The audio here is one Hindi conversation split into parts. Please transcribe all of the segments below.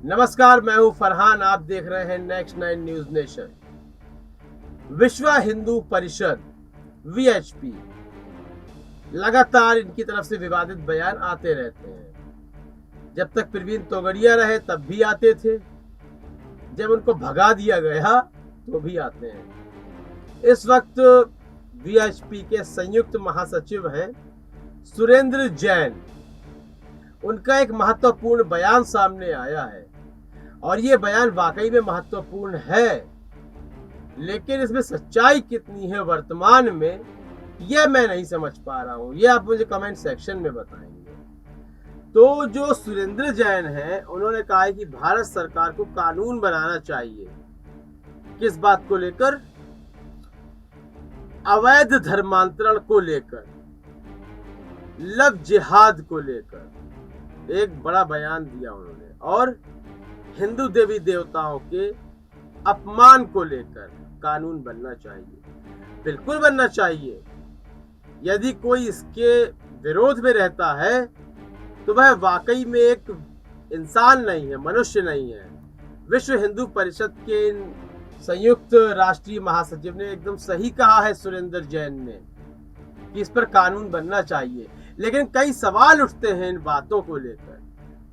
नमस्कार, मैं हूं फरहान। आप देख रहे हैं नेक्स्ट 9 न्यूज नेशन। विश्व हिंदू परिषद वीएचपी, लगातार इनकी तरफ से विवादित बयान आते रहते हैं। जब तक प्रवीण तोगड़िया रहे तब भी आते थे, जब उनको भगा दिया गया तो भी आते हैं। इस वक्त वीएचपी के संयुक्त महासचिव हैं सुरेंद्र जैन। उनका एक महत्वपूर्ण बयान सामने आया है और ये बयान वाकई में महत्वपूर्ण है, लेकिन इसमें सच्चाई कितनी है वर्तमान में यह मैं नहीं समझ पा रहा हूं। ये आप मुझे कमेंट सेक्शन में बताएंगे। तो जो सुरेंद्र जैन हैं, उन्होंने कहा है कि भारत सरकार को कानून बनाना चाहिए। किस बात को लेकर? अवैध धर्मांतरण को लेकर, लव जिहाद को लेकर एक बड़ा बयान दिया उन्होंने, और हिंदू देवी देवताओं के अपमान को लेकर कानून बनना चाहिए। बिल्कुल बनना चाहिए। यदि कोई इसके विरोध में रहता है तो वह वाकई में एक इंसान नहीं है, मनुष्य नहीं है। विश्व हिंदू परिषद के संयुक्त राष्ट्रीय महासचिव ने एकदम सही कहा है सुरेंद्र जैन ने कि इस पर कानून बनना चाहिए, लेकिन कई सवाल उठते हैं इन बातों को लेकर।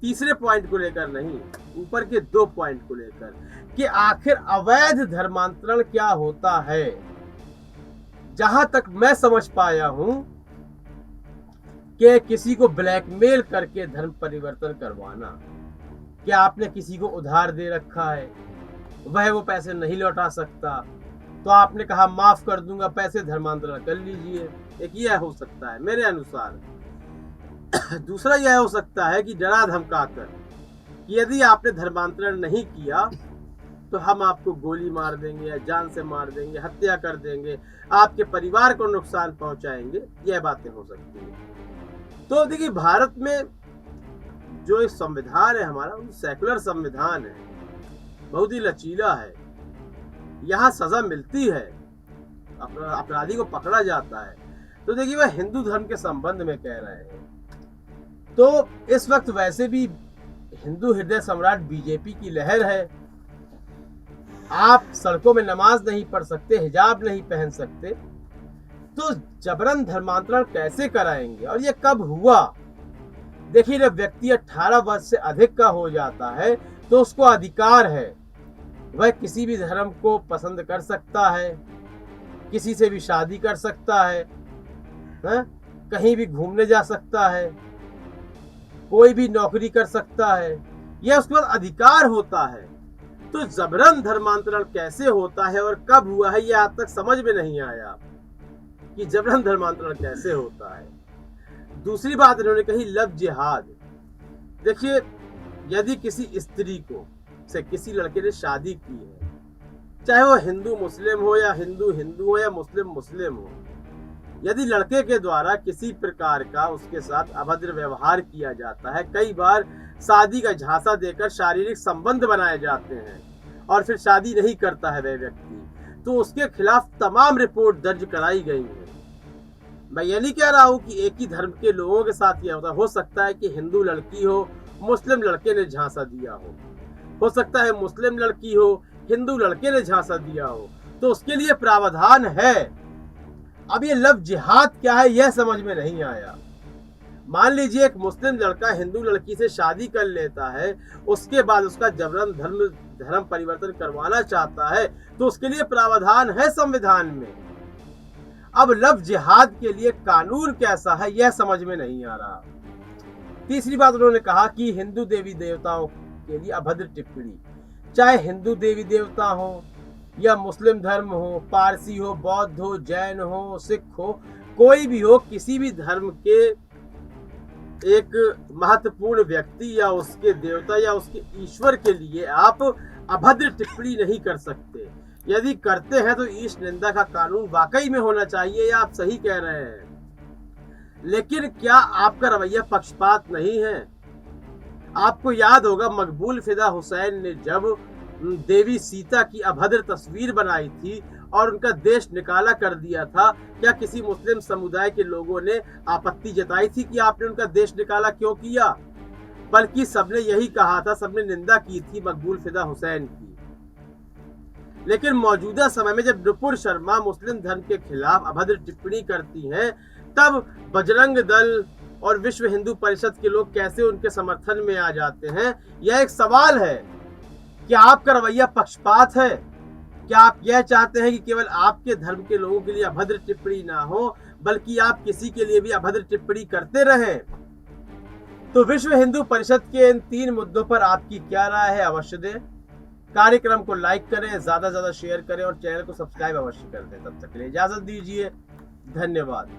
तीसरे पॉइंट को लेकर नहीं, ऊपर के 2 पॉइंट को लेकर कि आखिर अवैध धर्मांतरण क्या होता है। जहां तक मैं समझ पाया हूं कि किसी को ब्लैकमेल करके धर्म परिवर्तन करवाना। क्या आपने किसी को उधार दे रखा है, वह वो पैसे नहीं लौटा सकता, तो आपने कहा माफ कर दूंगा, पैसे धर्मांतरण कर लीजिए। एक यह हो सकता है मेरे अनुसार। दूसरा यह हो सकता है कि डरा धमका कर कि यदि आपने धर्मांतरण नहीं किया तो हम आपको गोली मार देंगे या जान से मार देंगे, हत्या कर देंगे, आपके परिवार को नुकसान पहुंचाएंगे। यह बातें हो सकती हैं। तो देखिए, भारत में जो एक संविधान है हमारा, वो सेकुलर संविधान है, बहुत ही लचीला है। यहाँ सजा मिलती है, अपराधी को पकड़ा जाता है। तो देखिए, वह हिंदू धर्म के संबंध में कह रहे हैं। तो इस वक्त वैसे भी हिंदू हृदय सम्राट बीजेपी की लहर है। आप सड़कों में नमाज नहीं पढ़ सकते, हिजाब नहीं पहन सकते, तो जबरन धर्मांतरण कैसे कराएंगे? और ये कब हुआ? देखिए, जब व्यक्ति 18 वर्ष से अधिक का हो जाता है तो उसको अधिकार है, वह किसी भी धर्म को पसंद कर सकता है, किसी से भी शादी कर सकता है, कहीं भी घूमने जा सकता है, कोई भी नौकरी कर सकता है, यह उसके बाद अधिकार होता है। तो जबरन धर्मांतरण कैसे होता है और कब हुआ है, यह आज तक समझ में नहीं आया कि जबरन धर्मांतरण कैसे होता है। दूसरी बात इन्होंने कही, लव जिहाद। देखिए, यदि किसी स्त्री को से किसी लड़के ने शादी की है, चाहे वो हिंदू मुस्लिम हो या हिंदू हिंदू हो या मुस्लिम मुस्लिम हो, यदि लड़के के द्वारा किसी प्रकार का उसके साथ अभद्र व्यवहार किया जाता है, कई बार शादी का झांसा देकर शारीरिक संबंध बनाए जाते हैं और फिर शादी नहीं करता है वह व्यक्ति, तो उसके खिलाफ तमाम रिपोर्ट दर्ज कराई गई है। मैं ये नहीं कह रहा हूं कि एक ही धर्म के लोगों के साथ यह होता। हो सकता है कि हिंदू लड़की हो, मुस्लिम लड़के ने झांसा दिया हो सकता है मुस्लिम लड़की हो, हिंदू लड़के ने झांसा दिया हो, तो उसके लिए प्रावधान है। अब ये लव जिहाद क्या है, यह समझ में नहीं आया। मान लीजिए एक मुस्लिम लड़का हिंदू लड़की से शादी कर लेता है, उसके बाद उसका जबरन धर्म परिवर्तन करवाना चाहता है, तो उसके लिए प्रावधान है संविधान में। अब लव जिहाद के लिए कानून कैसा है, यह समझ में नहीं आ रहा। तीसरी बात उन्होंने कहा कि हिंदू देवी देवताओं के लिए अभद्र टिप्पणी, चाहे हिंदू देवी देवता हो या मुस्लिम धर्म हो, पारसी हो, बौद्ध हो, जैन हो, सिख हो, कोई भी हो, किसी भी धर्म के एक महत्वपूर्ण व्यक्ति या उसके देवता या उसके ईश्वर के लिए आप अभद्र टिप्पणी नहीं कर सकते। यदि करते हैं तो ईश निंदा का कानून वाकई में होना चाहिए। या आप सही कह रहे हैं, लेकिन क्या आपका रवैया पक्षपात नहीं है? आपको याद होगा, मकबूल फिदा हुसैन ने जब देवी सीता की अभद्र तस्वीर बनाई थी और उनका देश निकाला कर दिया था, क्या किसी मुस्लिम समुदाय के लोगों ने आपत्ति जताई थी कि आपने उनका देश निकाला क्यों किया? बल्कि सबने यही कहा था, सबने निंदा की थी मकबूल फिदा हुसैन की। लेकिन मौजूदा समय में जब नुपुर शर्मा मुस्लिम धर्म के खिलाफ अभद्र टिप्पणी करती हैं, तब बजरंग दल और विश्व हिंदू परिषद के लोग कैसे उनके समर्थन में आ जाते हैं। यह एक सवाल है। क्या आपका रवैया पक्षपात है? क्या आप यह चाहते हैं कि केवल आपके धर्म के लोगों के लिए अभद्र टिप्पणी ना हो, बल्कि आप किसी के लिए भी अभद्र टिप्पणी करते रहें? तो विश्व हिंदू परिषद के इन 3 मुद्दों पर आपकी क्या राय है, अवश्य दें। कार्यक्रम को लाइक करें, ज्यादा से ज्यादा शेयर करें और चैनल को सब्सक्राइब अवश्य कर दें। तब तक के लिए इजाजत दीजिए। धन्यवाद।